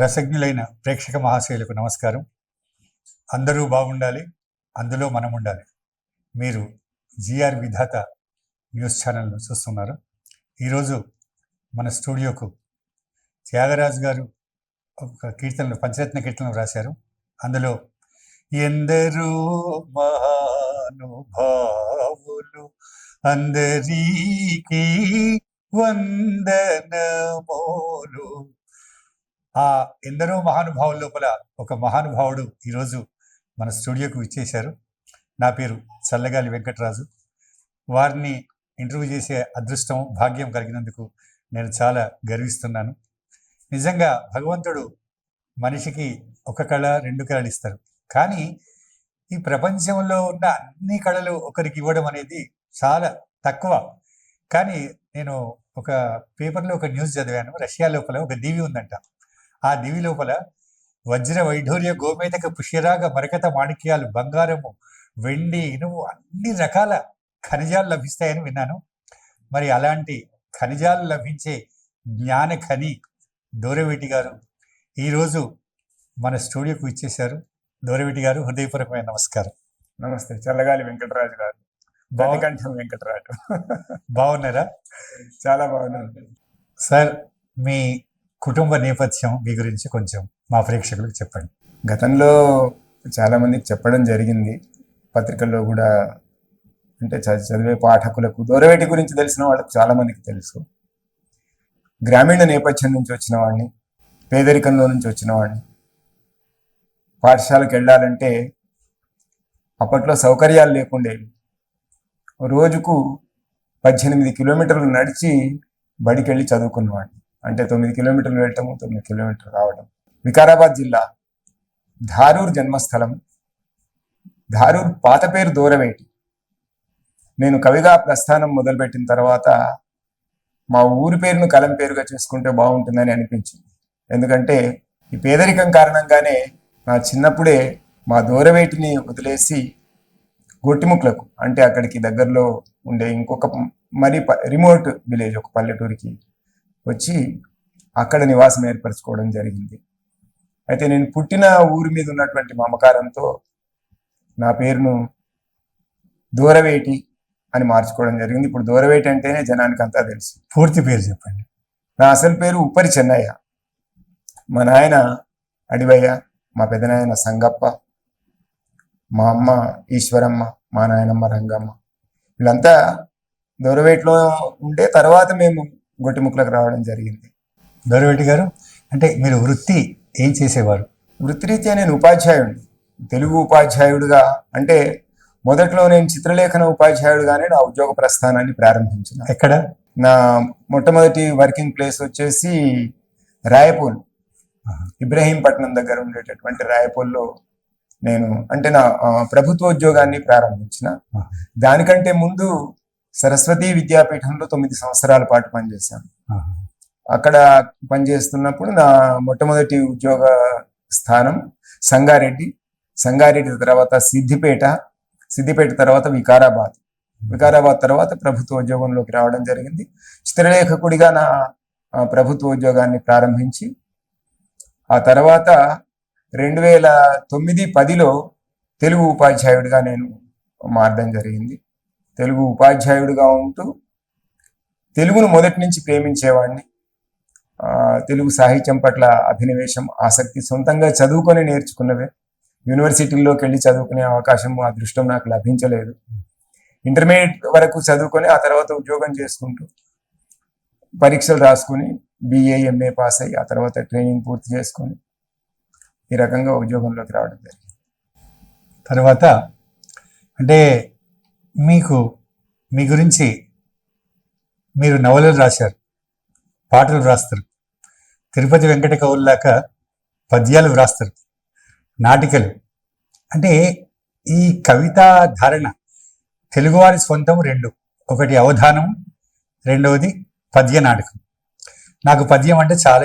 రసజ్ఞులైన ప్రేక్షక మహాశయులకు నమస్కారం. అందరూ బాగుండాలి, అందులో మనం ఉండాలి. మీరు జిఆర్ విధాత న్యూస్ ఛానల్ను చూస్తున్నారు. ఈరోజు మన స్టూడియోకు త్యాగరాజు గారు ఒక కీర్తనలు, పంచరత్న కీర్తనలు రాశారు. అందులో ఎందరో మహానుభావులు అందరికీ వందనమోలు. ఆ ఎందరో మహానుభావుల లోపల ఒక మహానుభావుడు ఈరోజు మన స్టూడియోకు ఇచ్చేశారు. నా పేరు చల్లగాలి వెంకటరాజు. వారిని ఇంటర్వ్యూ చేసే అదృష్టం, భాగ్యం కలిగినందుకు నేను చాలా గర్విస్తున్నాను. నిజంగా భగవంతుడు మనిషికి ఒక కళ, రెండు కళలు ఇస్తారు. కానీ ఈ ప్రపంచంలో ఉన్న అన్ని కళలు ఒకరికి ఇవ్వడం అనేది చాలా తక్కువ. కానీ నేను ఒక పేపర్లో ఒక న్యూస్ చదివాను. రష్యా లోపల ఒక దీవి ఉందంట. ఆ దివి లోపల వజ్ర వైఢూర్య గోమేతక పుష్యరాగ మరకత మాణిక్యాలు, బంగారము, వెండి, ఇనుము అన్ని రకాల ఖనిజాలు లభిస్తాయని విన్నాను. మరి అలాంటి ఖనిజాలు లభించే జ్ఞాన ఖని దూరవేటి గారు ఈరోజు మన స్టూడియోకు ఇచ్చేశారు. దూరవేటి గారు, హృదయపూర్వకమైన నమస్కారం. నమస్తే. చల్లగాలి వెంకటరాజు గారు, బావకంఠం వెంకటరాజు. బాగున్నారా? చాలా బాగున్నాను సార్. మీ కుటుంబ నేపథ్యం, మీ గురించి కొంచెం మా ప్రేక్షకులకు చెప్పండి. గతంలో చాలా మందికి చెప్పడం జరిగింది, పత్రికల్లో కూడా. అంటే చదివే పాఠకులకు దూరవేటి గురించి తెలిసిన వాళ్ళకు చాలా మందికి తెలుసు. గ్రామీణ నేపథ్యం నుంచి వచ్చిన వాడిని, పేదరికంలో నుంచి వచ్చిన వాడిని. పాఠశాలకు వెళ్ళాలంటే అప్పట్లో సౌకర్యాలు లేకుండేవి. రోజుకు 18 కిలోమీటర్లు నడిచి బడికి వెళ్ళి చదువుకున్నవాడిని. అంటే 9 కిలోమీటర్లు వెళ్ళటము, 9 కిలోమీటర్లు రావడం. వికారాబాద్ జిల్లా, ధారూర్ జన్మస్థలం. ధారూర్ పాత పేరు దూరవేటి. నేను కవిగా ప్రస్థానం మొదలుపెట్టిన తర్వాత మా ఊరి పేరును కలం పేరుగా చేసుకుంటే బాగుంటుందని అనిపించింది. ఎందుకంటే ఈ పేదరికం కారణంగానే నా చిన్నప్పుడే మా దూరవేటిని వదిలేసి గొట్టిముక్లకు, అంటే అక్కడికి దగ్గరలో ఉండే ఇంకొక మరి రిమోట్ విలేజ్, ఒక పల్లెటూరికి వచ్చి అక్కడ నివాసం ఏర్పరచుకోవడం జరిగింది. అయితే నేను పుట్టిన ఊరి మీద ఉన్నటువంటి మమకారంతో నా పేరును దూరవేటి అని మార్చుకోవడం జరిగింది. ఇప్పుడు దూరవేటి అంటేనే జనానికి అంతా తెలుసు. పూర్తి పేరు చెప్పండి. నా అసలు పేరు ఉప్పరి చెన్నయ్య. మా నాయన అడివయ్య, మా పెదనాయన సంగప్ప, మా అమ్మ ఈశ్వరమ్మ, మా నాయనమ్మ రంగమ్మ. వీళ్ళంతా దూరవేటిలో ఉండే తర్వాత మేము గొట్టిముక్కలకు రావడం జరిగింది. దూరవేటి గారు, అంటే మీరు వృత్తి ఏం చేసేవారు? వృత్తిరీత్యా నేను ఉపాధ్యాయుడిని, తెలుగు ఉపాధ్యాయుడిగా. అంటే మొదట్లో నేను చిత్రలేఖన ఉపాధ్యాయుడిగానే నా ఉద్యోగ ప్రస్థానాన్ని ప్రారంభించిన. ఎక్కడ? నా మొట్టమొదటి వర్కింగ్ ప్లేస్ వచ్చేసి రాయపూల్, ఇబ్రహీంపట్నం దగ్గర ఉండేటటువంటి రాయపూల్లో నేను అంటే నా ప్రభుత్వ ఉద్యోగాన్ని ప్రారంభించిన. దానికంటే ముందు సరస్వతి విద్యాపీఠంలో 9 సంవత్సరాల పాటు పనిచేశాను. అక్కడ పనిచేస్తున్నప్పుడు నా మొట్టమొదటి ఉద్యోగ స్థానం సంగారెడ్డి, సంగారెడ్డి తర్వాత సిద్దిపేట తర్వాత వికారాబాద్ తర్వాత ప్రభుత్వ ఉద్యోగంలోకి రావడం జరిగింది. చిత్రలేఖకుడిగా నా ప్రభుత్వ ఉద్యోగాన్ని ప్రారంభించి ఆ తర్వాత 2009-10లో తెలుగు ఉపాధ్యాయుడిగా నేను మారడం జరిగింది. తెలుగు ఉపాధ్యాయుడిగా ఉంటూ తెలుగును మొదటి నుంచి ప్రేమించేవాడిని. తెలుగు సాహిత్యం పట్ల అభినవేశం, ఆసక్తి సొంతంగా చదువుకొని నేర్చుకున్నవే. యూనివర్సిటీల్లోకి వెళ్ళి చదువుకునే అవకాశం, అదృష్టం నాకు లభించలేదు. ఇంటర్మీడియట్ వరకు చదువుకొని ఆ తర్వాత ఉద్యోగం చేసుకుంటూ పరీక్షలు రాసుకుని BA MA పాస్ అయ్యి ఆ తర్వాత ట్రైనింగ్ పూర్తి చేసుకొని ఈ రకంగా ఉద్యోగంలోకి రావడం జరిగింది. తర్వాత అంటే మీ గురించి మీరు నవలలు రాశారు, పాటలు వ్రాస్తారు, తిరుపతి వెంకట కవుల్లాక పద్యాలు వ్రాస్తారు, నాటికలు. అంటే ఈ కవితా ధారణ తెలుగువారి సొంతం రెండు. ఒకటి అవధానం, రెండవది పద్య నాటకం. నాకు పద్యం అంటే చాలా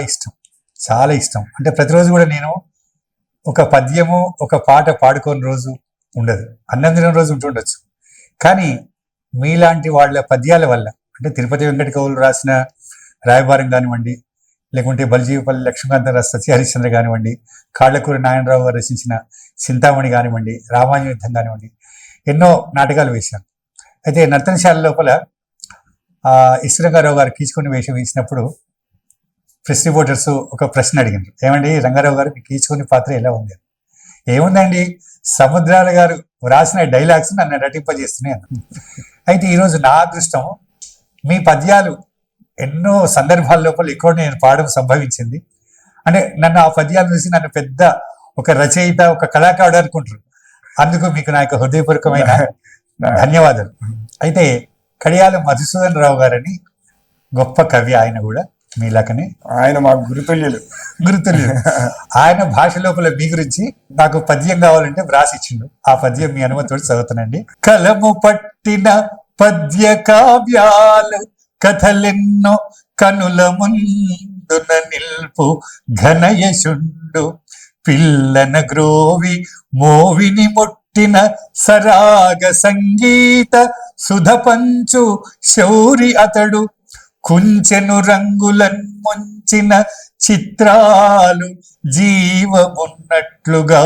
ఇష్టం. అంటే ప్రతిరోజు కూడా నేను ఒక పద్యము, ఒక పాట పాడుకోని రోజు ఉండదు. అన్నం తిన రోజు ఉంటుండొచ్చు. కానీ మీలాంటి వాళ్ళ పద్యాల వల్ల, అంటే తిరుపతి వెంకట కవులు రాసిన రాయబారం కానివ్వండి, లేకుంటే బలిజీవిపల్లి లక్ష్మీకాంత సత్య హరిశ్చంద్ర కానివ్వండి, కాళ్ళకూరి నారాయణరావు గారు రచించిన చింతామణి కానివ్వండి, రామాయణ యుద్ధం కానివ్వండి, ఎన్నో నాటకాలు వేశాను. అయితే నర్తనశాల లోపల రంగారావు గారు కీచుకొని వేషం వేసినప్పుడు ప్రెస్ రిపోర్టర్స్ ఒక ప్రశ్న అడిగినారు, ఏమండి రంగారావు గారు కీచుకొని పాత్ర ఎలా ఉంది? ఏముందండి, సముద్రాల గారు రాసిన డైలాగ్స్ నన్ను నటింపజేస్తున్నాయి అన్న. అయితే ఈరోజు నా అదృష్టం, మీ పద్యాలు ఎన్నో సందర్భాల లోపల ఎక్కువ నేను పాడడం సంభవించింది. అంటే నన్ను ఆ పద్యాలు చూసి నన్ను పెద్ద ఒక రచయిత, ఒక కళాకారుడు అనుకుంటారు. అందుకు మీకు నా యొక్క హృదయపూర్వకమైన ధన్యవాదాలు. అయితే కడియాల మధుసూదన్ రావు గారని గొప్ప కవి, ఆయన కూడా మీలాకనే ఆయన మా గురుతుల్యులు. ఆయన భాష లోపల మీ గురించి నాకు పద్యం కావాలంటే వ్రాసిచ్చిండు. ఆ పద్యం మీ అనుమతితో చదువుతానండి. కలము పట్టిన పద్య కావ్యాలు కథలెన్నో కనుల ముందున నిల్పు ఘనయశుండు, పిల్లన గ్రోవి మోవిని ముట్టిన సరాగ సంగీత సుధపంచు శౌరి అతడు, కుంచెను రంగులన్ ముంచిన చిత్రాలు జీవమున్నట్లుగా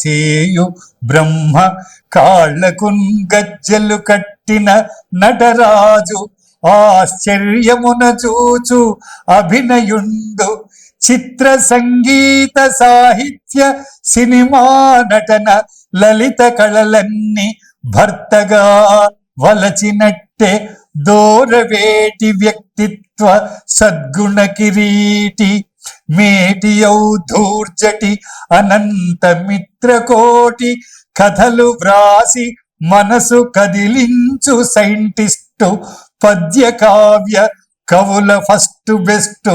చేయు బ్రహ్మ, కాళ్లకున్ గజ్జలు కట్టిన నటరాజు, ఆశ్చర్యమున చూచు అభినయుండు, చిత్ర సంగీత సాహిత్య సినిమా నటన లలిత కళలన్నీ భర్తగా వలచినట్టే, దూరవేటి వ్యక్తిత్వ సద్గుణ కిరీటి, మేటి ఔధూర్జటి అనంత మిత్రకోటి, కథలు వ్రాసి మనసు కదిలించు సైంటిస్టు, పద్య కావ్య కవుల ఫస్ట్ బెస్ట్,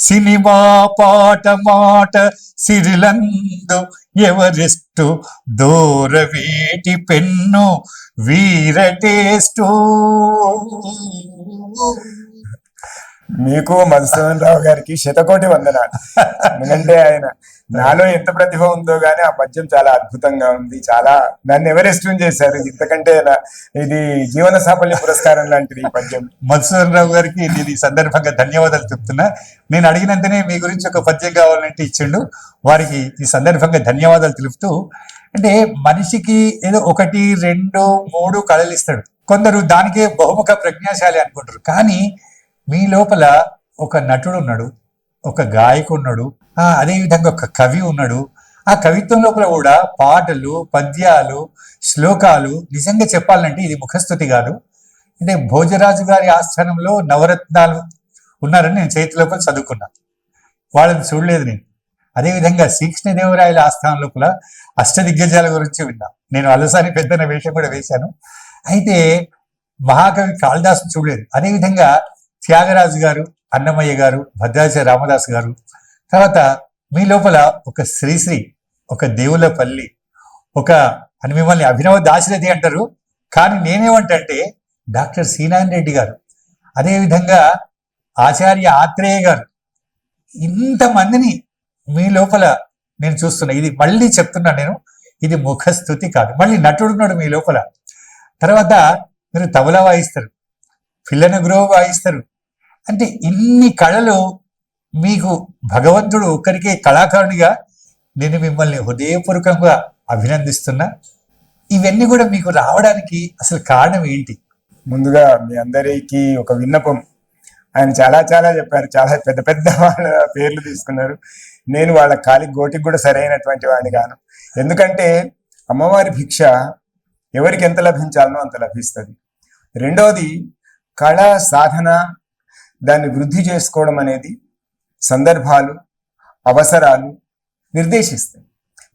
సినిమా పాట మాట సిరిలందు ఎవరెస్టు, దూరవేటి పెన్ను వీర టేస్టు. మీకు మధుసూదన్ రావు గారికి శతకోటి వందనాలు. ఎందుకంటే ఆయన నాలో ఎంత ప్రతిభ ఉందో గానీ ఆ పద్యం చాలా అద్భుతంగా ఉంది. చాలా నన్ను ఎవరెస్ట్ చేశారు. ఇంతకంటే ఇది జీవన సాఫల్య పురస్కారం లాంటిది ఈ పద్యం. మధుసూదన్ రావు గారికి నేను ఈ సందర్భంగా ధన్యవాదాలు చెప్తున్నా. నేను అడిగినంతనే మీ గురించి ఒక పద్యం కావాలంటే ఇచ్చిండు. వారికి ఈ సందర్భంగా ధన్యవాదాలు తెలుపుతూ, అంటే మనిషికి ఏదో 1, 2, 3 కళలు ఇస్తాడు. కొందరు దానికే బహుముఖ ప్రజ్ఞాశాలి అనుకుంటారు. కానీ మీ లోపల ఒక నటుడు ఉన్నాడు, ఒక గాయకుడు ఉన్నాడు, అదేవిధంగా ఒక కవి ఉన్నాడు. ఆ కవిత్వం లోపల కూడా పాటలు, పద్యాలు, శ్లోకాలు, నిజంగా చెప్పాలంటే ఇది ముఖస్థుతి కాదు. అంటే భోజరాజు గారి ఆస్థానంలో నవరత్నాలు ఉన్నారని నేను చేతి లోపల చదువుకున్నా. వాళ్ళని చూడలేదు నేను. అదేవిధంగా శ్రీకృష్ణదేవరాయల ఆస్థానం లోపల అష్టదిగ్గజాల గురించి విన్నా. నేను అలసాని పెద్దన వేషం కూడా వేశాను. అయితే మహాకవి కాళిదాసు చూడలేదు. అదేవిధంగా త్యాగరాజు గారు, అన్నమయ్య గారు, భద్రాచల రామదాసు గారు, తర్వాత మీ లోపల ఒక శ్రీశ్రీ, ఒక దేవులపల్లి, ఒక అని మిమ్మల్ని అభినవ దాశరథి అంటారు. కానీ నేనేమంటే డాక్టర్ శ్రీనారాయణ రెడ్డి గారు, అదేవిధంగా ఆచార్య ఆత్రేయ గారు, ఇంతమందిని మీ లోపల నేను చూస్తున్నా. ఇది మళ్ళీ చెప్తున్నా నేను, ఇది ముఖస్థుతి కాదు. మళ్ళీ నటుడున్నాడు మీ లోపల. తర్వాత మీరు తబలా వాయిస్తారు, పిల్లన గ్రోవ్ వాయిస్తారు. అంటే ఇన్ని కళలు మీకు భగవంతుడు ఒక్కరికే కళాకారునిగా నేను మిమ్మల్ని హృదయపూర్వకంగా అభినందిస్తున్నా. ఇవన్నీ కూడా మీకు రావడానికి అసలు కారణం ఏంటి? ముందుగా మీ అందరికీ ఒక విన్నపం. ఆయన చాలా చాలా చెప్పారు, చాలా పెద్ద పెద్ద వాళ్ళ పేర్లు తీసుకున్నారు. నేను వాళ్ళ కాలికి గోటికి కూడా సరైనటువంటి వాడిని గాను. ఎందుకంటే అమ్మవారి భిక్ష ఎవరికి ఎంత లభించాలనో అంత లభిస్తుంది. రెండవది, కళ సాధన, దాన్ని వృద్ధి చేసుకోవడం అనేది సందర్భాలు, అవసరాలు నిర్దేశిస్తాయి.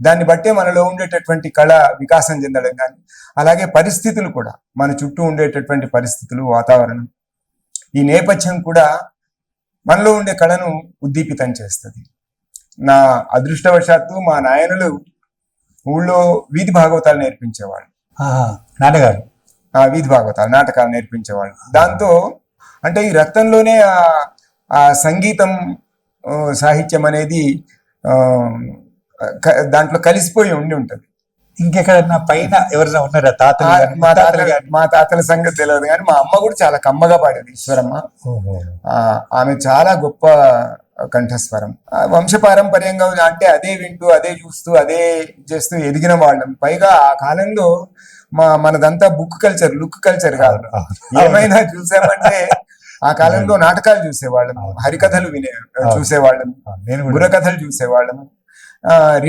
దాన్ని బట్టే మనలో ఉండేటటువంటి కళ వికాసం చెందడం కానీ, అలాగే పరిస్థితులు కూడా, మన చుట్టూ ఉండేటటువంటి పరిస్థితులు, వాతావరణం, ఈ నేపథ్యం కూడా మనలో ఉండే కళను ఉద్దీపితం చేస్తుంది. నా అదృష్టవశాత్తు మా నాయనులు ఊళ్ళో వీధి భాగవతాలు నేర్పించేవాళ్ళు. నాన్నగారు వీధి భాగవతాలు, నాటకాలు నేర్పించేవాళ్ళు. దాంతో అంటే ఈ రక్తంలోనే ఆ సంగీతం, సాహిత్యం అనేది దాంట్లో కలిసిపోయి ఉండి ఉంటది. ఇంకెక్కడన్నా పైన ఎవరైనా ఉన్నారా? తాతలు? మా తాతల సంగతి తెలియదు, కానీ మా అమ్మ కూడా చాలా కమ్మగా పాడేది, ఈశ్వరమ్మ. ఆమె చాలా గొప్ప కంఠస్వరం. వంశపారంపర్యంగా అంటే అదే వింటూ అదే చూస్తూ అదే చేస్తూ ఎదిగిన వాళ్ళం. పైగా ఆ కాలంలో మనదంతా బుక్ కల్చర్, లుక్ కల్చర్ కాదు. ఏమైనా చూసామంటే ఆ కాలంలో నాటకాలు చూసేవాళ్ళం, హరికథలు చూసేవాళ్ళం, బుర్రకథలు చూసేవాళ్ళం,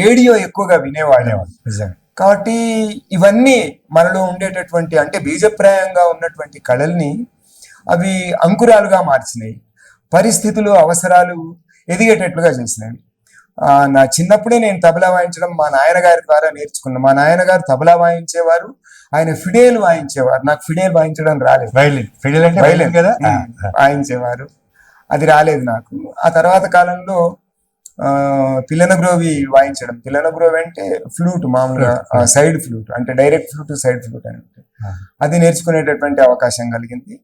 రేడియో ఎక్కువగా వినేవాళ్ళం. కాబట్టి ఇవన్నీ మనలో ఉండేటటువంటి అంటే బీజప్రాయంగా ఉన్నటువంటి కళల్ని అవి అంకురాలుగా మార్చినాయి, పరిస్థితులు అవసరాలు ఎదిగేటట్లుగా చేసినాయి. నా చిన్నప్పుడే నేను తబలా వాయించడం మా నాయనగారి ద్వారా నేర్చుకున్నాను. మా నాయనగారు తబలా వాయించేవారు, ఆయన ఫిడేల్ వాయించేవారు. నాకు ఫిడేల్ వాయించడం రాలేదు. వైలిన్ కదా వాయించేవారు, అది రాలేదు నాకు. ఆ తర్వాత కాలంలో పిల్లనగ్రోవి వాయించడం. పిల్లనగ్రోవి అంటే ఫ్లూట్, మామూలుగా సైడ్ ఫ్లూట్, అంటే డైరెక్ట్ ఫ్లూట్, సైడ్ ఫ్లూట్ అని అది నేర్చుకునేటటువంటి అవకాశం కలిగింది.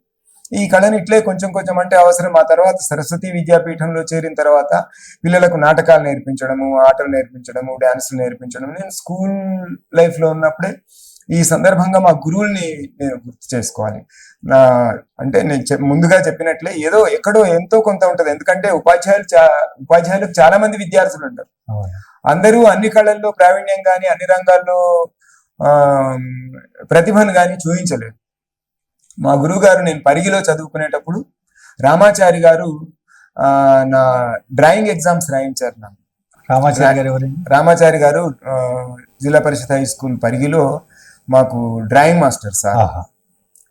ఈ కళను ఇట్లే కొంచెం కొంచెం అంటే అవసరం. ఆ తర్వాత సరస్వతి విద్యాపీఠంలో చేరిన తర్వాత పిల్లలకు నాటకాలు నేర్పించడము, ఆటలు నేర్పించడము, డాన్సులు నేర్పించడం. నేను స్కూల్ లైఫ్ లో ఉన్నప్పుడే ఈ సందర్భంగా మా గురువుల్ని నేను గుర్తు చేసుకోవాలి. అంటే నేను ముందుగా చెప్పినట్లే ఏదో ఎక్కడో ఎంతో కొంత ఉంటది. ఎందుకంటే ఉపాధ్యాయులకు చాలా మంది విద్యార్థులు ఉంటారు. అందరూ అన్ని కళల్లో ప్రావీణ్యం గాని అన్ని రంగాల్లో ప్రతిభను గాని చూపించలేరు. మా గురువు గారు, నేను పరిగిలో చదువుకునేటప్పుడు రామాచారి గారు నా డ్రాయింగ్ ఎగ్జామ్స్ రాయించారు. నాకు రామాచారి గారు జిల్లా పరిషత్ హై స్కూల్ పరిగిలో మాకు డ్రాయింగ్ మాస్టర్ సార్.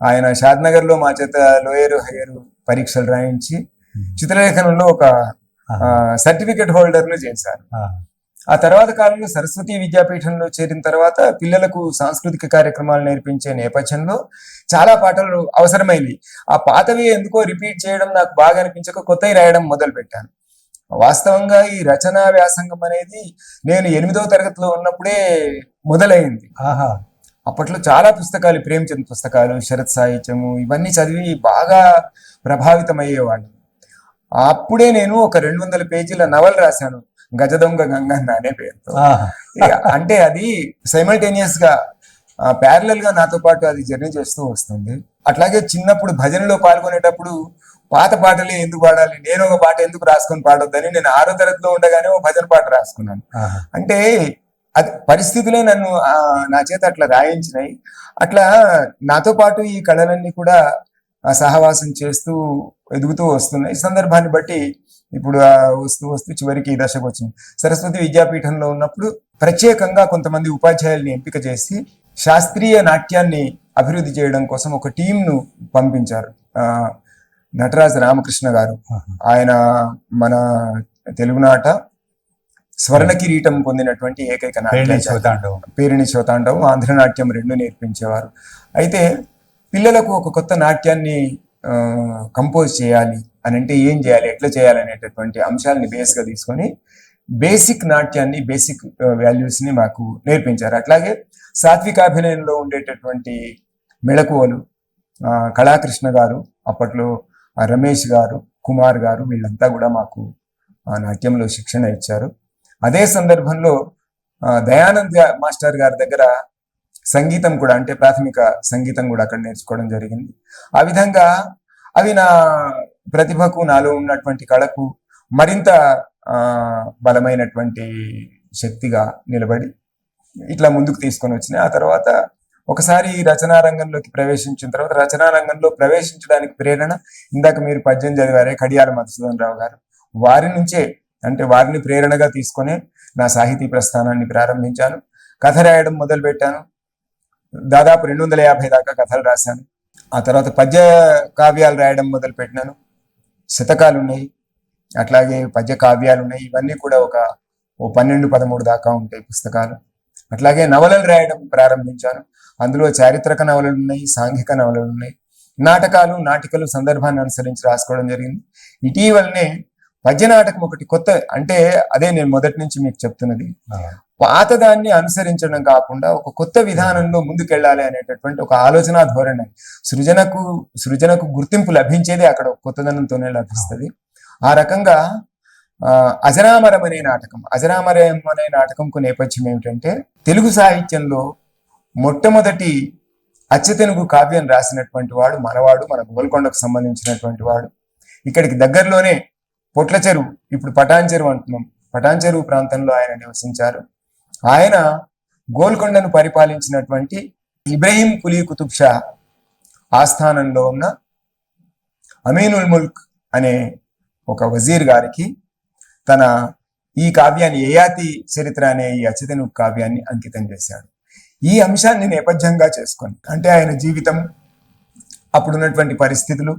ఆయన షాద్నగర్ లో మా చేత లోయర్ హయ్యర్ పరీక్షలు రాయించి చిత్రలేఖనంలో ఒక సర్టిఫికెట్ హోల్డర్ ను చేశారు. ఆ తర్వాత కాలంలో సరస్వతి విద్యాపీఠంలో చేరిన తర్వాత పిల్లలకు సాంస్కృతిక కార్యక్రమాలు నేర్పించే నేపథ్యంలో చాలా పాటలు అవసరమైనవి. ఆ పాతవి ఎందుకో రిపీట్ చేయడం నాకు బాగా అనిపించక కొత్తవి రాయడం మొదలు పెట్టాను. వాస్తవంగా ఈ రచనా వ్యాసంగం అనేది నేను 8వ తరగతిలో ఉన్నప్పుడే మొదలైంది. అప్పట్లో చాలా పుస్తకాలు, ప్రేమచంద్ పుస్తకాలు, శరత్ సాహిత్యము, ఇవన్నీ చదివి బాగా ప్రభావితమయ్యేవాళ్ళు. అప్పుడే నేను ఒక 200 పేజీల నవల్ రాశాను, గజదొంగ గంగన్న అనే పేరుతో. అంటే అది సైమల్టేనియస్ గా ప్యారలల్ గా నాతో పాటు అది జర్నీ చేస్తూ వస్తుంది. అట్లాగే చిన్నప్పుడు భజనలో పాల్గొనేటప్పుడు పాత పాటలే ఎందుకు పాడాలి, నేను ఒక పాట ఎందుకు రాసుకొని పాడొద్దని నేను 6వ తరగతిలో ఉండగానే ఒక భజన పాట రాసుకున్నాను. అంటే అది పరిస్థితులే నన్ను నా చేత అట్లా రాయించినాయి. అట్లా నాతో పాటు ఈ కళలన్నీ కూడా సహవాసం చేస్తూ ఎదుగుతూ వస్తున్నాయి. సందర్భాన్ని బట్టి ఇప్పుడు వస్తూ వస్తూ చివరికి ఈ దశకు వచ్చింది. సరస్వతి విద్యాపీఠంలో ఉన్నప్పుడు ప్రత్యేకంగా కొంతమంది ఉపాధ్యాయుల్ని ఎంపిక చేసి శాస్త్రీయ నాట్యాన్ని అభివృద్ధి చేయడం కోసం ఒక టీంను పంపించారు. నటరాజ రామకృష్ణ గారు, ఆయన మన తెలుగునాట స్వర్ణ కిరీటం పొందినటువంటి ఏకైక నాట్యం. పేరిణి శోతాండవం, ఆంధ్రనాట్యం 2 నేర్పించేవారు. అయితే పిల్లలకు ఒక కొత్త నాట్యాన్ని కంపోజ్ చేయాలి అని అంటే ఏం చేయాలి, ఎట్లా చేయాలి అనేటటువంటి అంశాలని బేస్గా తీసుకొని బేసిక్ నాట్యాన్ని, బేసిక్ వాల్యూస్ ని మాకు నేర్పించారు. అట్లాగే సాత్వికాభినయంలో ఉండేటటువంటి మెళకువలు కళాకృష్ణ గారు, అప్పట్లో రమేష్ గారు, కుమార్ గారు, వీళ్ళంతా కూడా మాకు నాట్యంలో శిక్షణ ఇచ్చారు. అదే సందర్భంలో దయానంద్ మాస్టర్ గారి దగ్గర సంగీతం కూడా, అంటే ప్రాథమిక సంగీతం కూడా అక్కడ నేర్చుకోవడం జరిగింది. ఆ విధంగా అవి నా ప్రతిభకు, నాలో ఉన్నటువంటి కళకు మరింత బలమైనటువంటి శక్తిగా నిలబడి ఇట్లా ముందుకు తీసుకొని వచ్చినాయి. ఆ తర్వాత ఒకసారి రచనా రంగంలోకి ప్రవేశించిన తర్వాత, రచనా రంగంలో ప్రవేశించడానికి ప్రేరణ ఇందాక మీరు పద్యం చదివారే కడియాల మధుసూదన్ రావు గారు, వారి నుంచే, అంటే వారిని ప్రేరణగా తీసుకొని నా సాహితీ ప్రస్థానాన్ని ప్రారంభించాను. కథ రాయడం మొదలు పెట్టాను. దాదాపు 250 దాకా కథలు రాశాను. ఆ తర్వాత పద్య కావ్యాలు రాయడం మొదలు పెట్టినాను. శతకాలు ఉన్నాయి, అట్లాగే పద్య కావ్యాలు ఉన్నాయి. ఇవన్నీ కూడా ఒక 12-13 దాకా ఉంటాయి పుస్తకాలు. అట్లాగే నవలలు రాయడం ప్రారంభించాను. అందులో చారిత్రక నవలలు ఉన్నాయి, సాంఘిక నవలలు ఉన్నాయి, నాటకాలు, నాటికలు సందర్భాన్ని అనుసరించి రాసుకోవడం జరిగింది. ఇటీవలనే పద్య నాటకం ఒకటి కొత్త, అంటే అదే నేను మొదటి నుంచి మీకు చెప్తున్నది, పాతదాన్ని అనుసరించడం కాకుండా ఒక కొత్త విధానంలో ముందుకెళ్ళాలి అనేటటువంటి ఒక ఆలోచన ధోరణి. సృజనకు గుర్తింపు లభించేది అక్కడ కొత్తదనంతోనే లభిస్తుంది. ఆ రకంగా అజరామరం అనే నాటకంకు నేపథ్యం ఏమిటంటే, తెలుగు సాహిత్యంలో మొట్టమొదటి అచ్చతెనుగు కావ్యం రాసినటువంటి వాడు మనవాడు, మన గోల్కొండకు సంబంధించినటువంటి వాడు. ఇక్కడికి దగ్గరలోనే పొట్ల చెరువు, ఇప్పుడు పటాన్ చెరువు అంటున్నాం, పటాన్ చెరువు ప్రాంతంలో ఆయన నివసించారు. ఆయన గోల్కొండను పరిపాలించినటువంటి ఇబ్రహీం కులీ కుతుబ్ షా ఆస్థానంలో ఉన్న అమీనుల్ ముల్క్ అనే ఒక వజీర్ గారికి తన ఈ కావ్యాన్ని, యయాతి చరిత్ర అనే ఈ అచితను కావ్యాన్ని అంకితం చేశాడు. ఈ అంశాన్ని నేపథ్యంగా చేసుకొని, అంటే ఆయన జీవితం, అప్పుడున్నటువంటి పరిస్థితులు,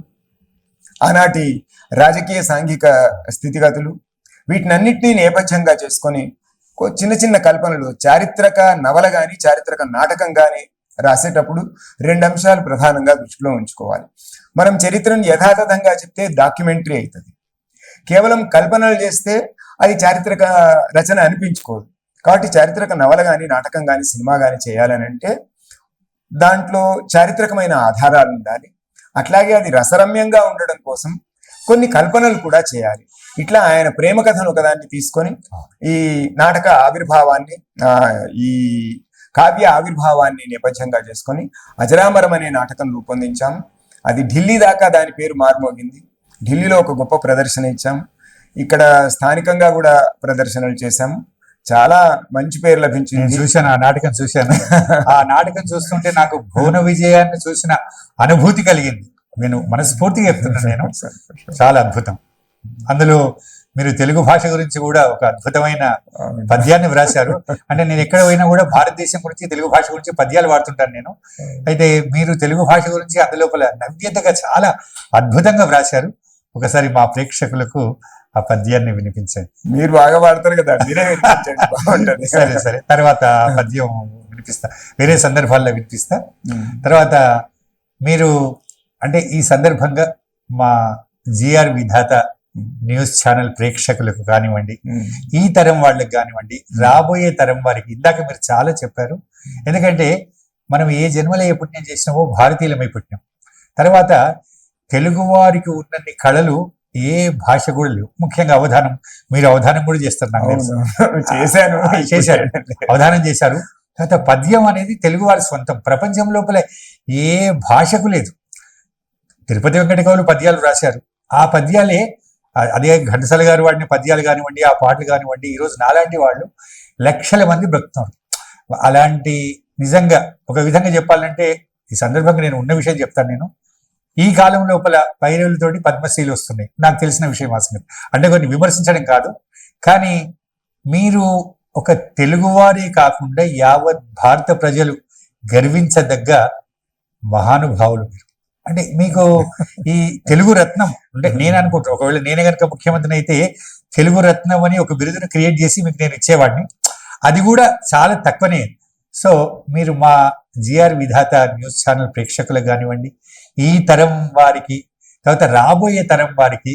ఆనాటి రాజకీయ సాంఘిక స్థితిగతులు, వీటినన్నిటినీ నేపథ్యంగా చేసుకొని చిన్న చిన్న కల్పనలు, చారిత్రక నవల కానీ చారిత్రక నాటకం కానీ రాసేటప్పుడు 2 అంశాలు ప్రధానంగా దృష్టిలో ఉంచుకోవాలి. మనం చరిత్రను యథాతథంగా చెప్తే డాక్యుమెంటరీ అవుతుంది. కేవలం కల్పనలు చేస్తే అది చారిత్రక రచన అనిపించుకోదు. కాబట్టి చారిత్రక నవల కానీ నాటకం కానీ సినిమా కానీ చేయాలని అంటే దాంట్లో చారిత్రకమైన ఆధారాలు ఉండాలి. అట్లాగే అది రసరమ్యంగా ఉండడం కోసం కొన్ని కల్పనలు కూడా చేయాలి. ఇట్లా ఆయన ప్రేమ కథను ఒకదాన్ని తీసుకొని ఈ నాటక ఆవిర్భావాన్ని, ఈ కావ్య ఆవిర్భావాన్ని నేపథ్యంగా చేసుకొని అజరామరం అనే నాటకం రూపొందించాము. అది ఢిల్లీ దాకా దాని పేరు మారుమోగింది. ఢిల్లీలో ఒక గొప్ప ప్రదర్శన ఇచ్చాము. ఇక్కడ స్థానికంగా కూడా ప్రదర్శనలు చేశాము. చాలా మంచి పేరు లభించింది. చూశాను, ఆ నాటకం చూశాను. ఆ నాటకం చూస్తుంటే నాకు భువన విజయాన్ని చూసిన అనుభూతి కలిగింది. నేను మనస్ఫూర్తిగా చెప్తున్నాను. నేను చాలా అద్భుతం. అందులో మీరు తెలుగు భాష గురించి కూడా ఒక అద్భుతమైన పద్యాన్ని వ్రాశారు. అంటే నేను ఎక్కడ పోయినా కూడా భారతదేశం గురించి, తెలుగు భాష గురించి పద్యాలు వాడుతుంటాను నేను. అయితే మీరు తెలుగు భాష గురించి అందులోపల నవ్యతగా చాలా అద్భుతంగా వ్రాశారు. ఒకసారి మా ప్రేక్షకులకు ఆ పద్యాన్ని వినిపించండి. మీరు బాగా పాడతారు కదా, మీరే వినిపించండి, బాగుంటది. సరే సరే, తర్వాత పద్యం వినిపిస్తా, వేరే సందర్భాల్లో వినిపిస్తా. తర్వాత మీరు అంటే ఈ సందర్భంగా మా జిఆర్ విధాత న్యూస్ ఛానల్ ప్రేక్షకులకు కానివ్వండి, ఈ తరం వాళ్ళకి కానివ్వండి, రాబోయే తరం వారికి, ఇందాక మీరు చాలా చెప్పారు. ఎందుకంటే మనం ఏ జన్మలో ఏ పుణ్యం చేసినామో భారతీయులమై పుట్టినాం. తర్వాత తెలుగు వారికి ఉన్నన్ని కళలు ఏ భాష కూడా లేవు. ముఖ్యంగా అవధానం, మీరు అవధానం కూడా చేస్తారు, నాకు తెలుసు. చేశారు, అవధానం చేశారు. తర్వాత పద్యం అనేది తెలుగు వారి సొంతం, ప్రపంచం లోపల ఏ భాషకు లేదు. తిరుపతి వెంకట కవులు పద్యాలు రాశారు. ఆ పద్యాలే, అదే ఘంటసాల గారు వాడిన పద్యాలు కానివ్వండి, ఆ పాటలు కానివ్వండి, ఈరోజు నాలాంటి వాళ్ళు లక్షల మంది బ్రతుకుతున్నారు. అలాంటి, నిజంగా ఒక విధంగా చెప్పాలంటే ఈ సందర్భంగా నేను ఉన్న విషయం చెప్తాను. నేను ఈ కాలం లోపల పైరవులతోటి పద్మశ్రీలు వస్తున్నాయి, నాకు తెలిసిన విషయం ఆ సంగతి. అంటే కొన్ని విమర్శించడం కాదు, కానీ మీరు ఒక తెలుగువారే కాకుండా యావత్ భారత ప్రజలు గర్వించదగ్గ మహానుభావులు మీరు. అంటే మీకు ఈ తెలుగు రత్నం అంటే నేను అనుకుంటా, ఒకవేళ నేనే కనుక ముఖ్యమంత్రిని అయితే తెలుగు రత్నం అని ఒక బిరుదును క్రియేట్ చేసి మీకు నేను ఇచ్చేవాడిని. అది కూడా చాలా తక్కువనే. సో మీరు మా జిఆర్ విధాత న్యూస్ ఛానల్ ప్రేక్షకులకు కానివ్వండి, ఈ తరం వారికి, తర్వాత రాబోయే తరం వారికి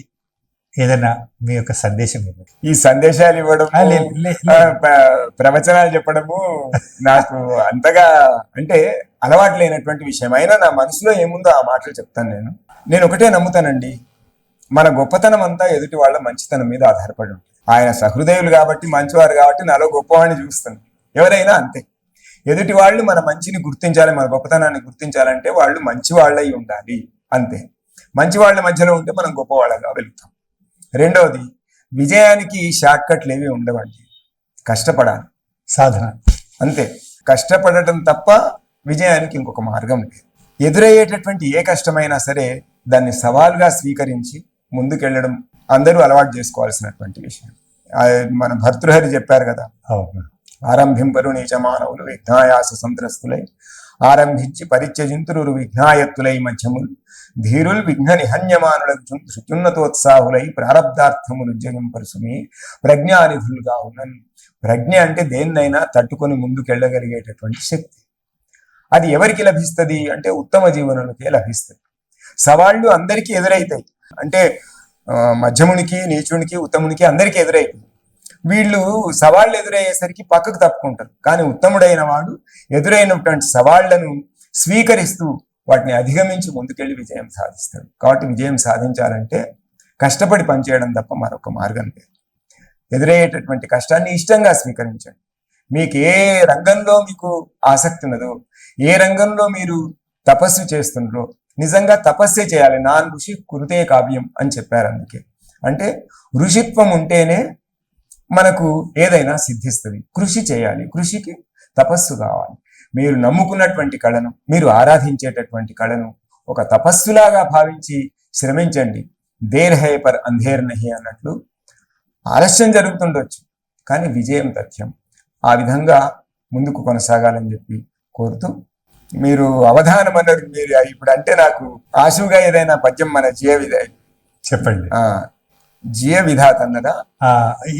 ఏదైనా మీ యొక్క సందేశం ఇవ్వండి. ఈ సందేశాలు ఇవ్వడం, ప్రవచనాలు చెప్పడము నాకు అంతగా అంటే అలవాటు లేనటువంటి విషయం. అయినా నా మనసులో ఏముందో ఆ మాటలు చెప్తాను. నేను ఒకటే నమ్ముతానండి, మన గొప్పతనం అంతా ఎదుటి వాళ్ళ మంచితనం మీద ఆధారపడి ఉంటుంది. ఆయన సహృదయులు కాబట్టి, మంచివారు కాబట్టి నాలో గొప్పవాడిని చూస్తాను. ఎవరైనా అంతే. ఎదుటి వాళ్ళు మన మంచిని గుర్తించాలి, మన గొప్పతనాన్ని గుర్తించాలంటే వాళ్ళు మంచి వాళ్ళై ఉండాలి, అంతే. మంచి వాళ్ళ మధ్యలో ఉంటే మనం గొప్పవాళ్ళగా వెళ్తాం. రెండవది, విజయానికి షార్ట్ కట్లు ఏవి ఉండవండి, కష్టపడాలి, సాధన, అంతే. కష్టపడటం తప్ప విజయానికి ఇంకొక మార్గం లేదు. ఎదురయ్యేటటువంటి ఏ కష్టమైనా సరే దాన్ని సవాల్గా స్వీకరించి ముందుకెళ్ళడం అందరూ అలవాటు చేసుకోవాల్సినటువంటి విషయం. మన భర్తృహరి చెప్పారు కదా, ఆరంభింపరు నీచ మానవులు విఘ్నాయాస సంత్రస్తులై, ఆరంభించి పరిత్యజింతురు విఘ్నాయత్తులై మధ్యములు, ధీరుల్ విఘ్న నిహన్యమానులకు శృత్యున్నతోత్సాహులై ప్రారబ్ధార్థములు జగింపరుసుమి ప్రజ్ఞానిధులుగా ఉన్నను. ప్రజ్ఞ అంటే దేన్నైనా తట్టుకొని ముందుకెళ్ళగలిగేటటువంటి శక్తి. అది ఎవరికి లభిస్తుంది అంటే ఉత్తమ జీవనులకే లభిస్తుంది. సవాళ్లు అందరికీ ఎదురైతాయి, అంటే మధ్యమునికి, నీచునికి, ఉత్తమునికి అందరికీ ఎదురైతాయి. వీళ్ళు సవాళ్ళు ఎదురయ్యేసరికి పక్కకు తప్పుకుంటారు. కానీ ఉత్తముడైన వాడు ఎదురైనటువంటి సవాళ్లను స్వీకరిస్తూ వాటిని అధిగమించి ముందుకెళ్ళి విజయం సాధిస్తాడు. కాబట్టి విజయం సాధించాలంటే కష్టపడి పనిచేయడం తప్ప మరొక మార్గం లేదు. ఎదురయ్యేటటువంటి కష్టాన్ని ఇష్టంగా స్వీకరించండి. మీకు ఏ రంగంలో మీకు ఆసక్తి ఉన్నదో, ఏ రంగంలో మీరు తపస్సు చేస్తున్నారో, నిజంగా తపస్సే చేయాలి. నా ఋషి కురుతే కావ్యం అని చెప్పారు. అందుకే అంటే ఋషిత్వం ఉంటేనే మనకు ఏదైనా సిద్ధిస్తుంది. కృషి చేయాలి, కృషికి తపస్సు కావాలి. మీరు నమ్ముకున్నటువంటి కళను, మీరు ఆరాధించేటటువంటి కళను ఒక తపస్సులాగా భావించి శ్రమించండి. దేర్ హై పర్ అంధేర్ నహి అన్నట్లు ఆలస్యం జరుగుతుండొచ్చు, కానీ విజయం తథ్యం. ఆ విధంగా ముందుకు కొనసాగాలని చెప్పి కోరుతూ, మీరు అవధానం అన్నారు. మీరు ఇప్పుడు అంటే నాకు ఆశువుగా ఏదైనా పద్యం మన చెప్పండి. జియ విధాత అన్నదా?